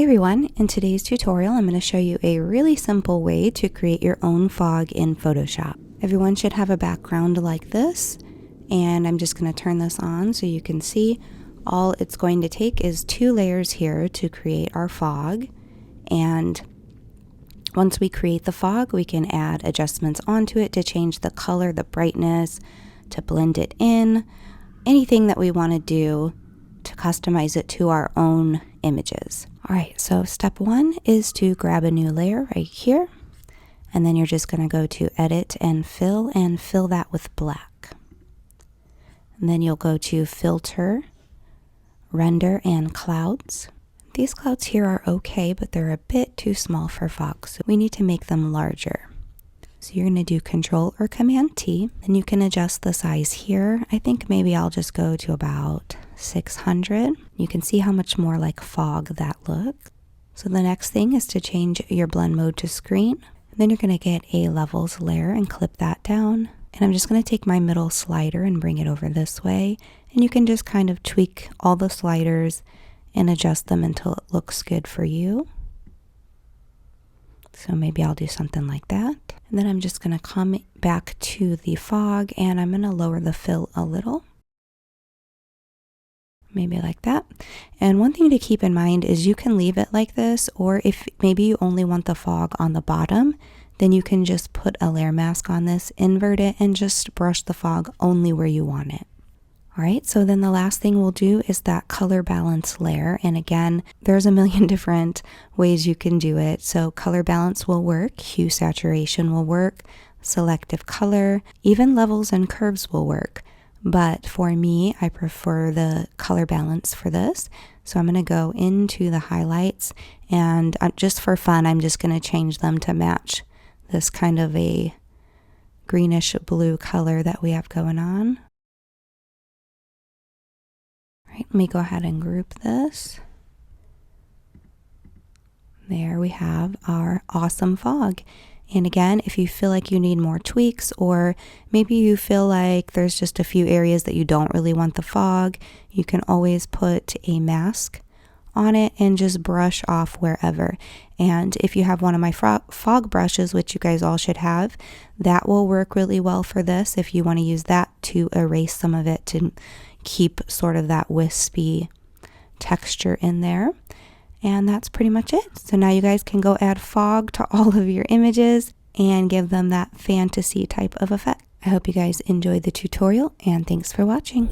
everyone, in today's tutorial I'm going to show you a really simple way to create your own fog in Photoshop. Everyone should have a background like this, and I'm just going to turn this on so you can see. All it's going to take is 2 layers here to create our fog, and once we create the fog we can add adjustments onto it to change the color, the brightness, to blend it in, anything that we want to do to customize it to our own images. Alright, so step 1 is to grab a new layer right here, and then you're just going to go to Edit and fill that with black. And then you'll go to Filter, Render, and Clouds. These clouds here are okay, but they're a bit too small for fog, so we need to make them larger. So you're going to do Control or Command T, and you can adjust the size here. I think maybe I'll just go to about 600. You can see how much more like fog that looks. So the next thing is to change your blend mode to screen. And then you're going to get a levels layer and clip that down. And I'm just going to take my middle slider and bring it over this way. And you can just kind of tweak all the sliders and adjust them until it looks good for you. So maybe I'll do something like that. And then I'm just going to come back to the fog and I'm going to lower the fill a little. Maybe like that. And one thing to keep in mind is you can leave it like this, or if maybe you only want the fog on the bottom, then you can just put a layer mask on this, invert it, and just brush the fog only where you want it. Alright, so then the last thing we'll do is that color balance layer. And again, there's a million different ways you can do it. So color balance will work, hue saturation will work, selective color, even levels and curves will work. But for me, I prefer the color balance for this. So I'm going to go into the highlights, and just for fun, I'm just going to change them to match this kind of a greenish blue color that we have going on. All right, let me go ahead and group this. There we have our awesome fog. And again, if you feel like you need more tweaks, or maybe you feel like there's just a few areas that you don't really want the fog, you can always put a mask on it and just brush off wherever. And if you have one of my fog brushes, which you guys all should have, that will work really well for this if you want to use that to erase some of it to keep sort of that wispy texture in there. And that's pretty much it. So now you guys can go add fog to all of your images and give them that fantasy type of effect. I hope you guys enjoyed the tutorial, and thanks for watching.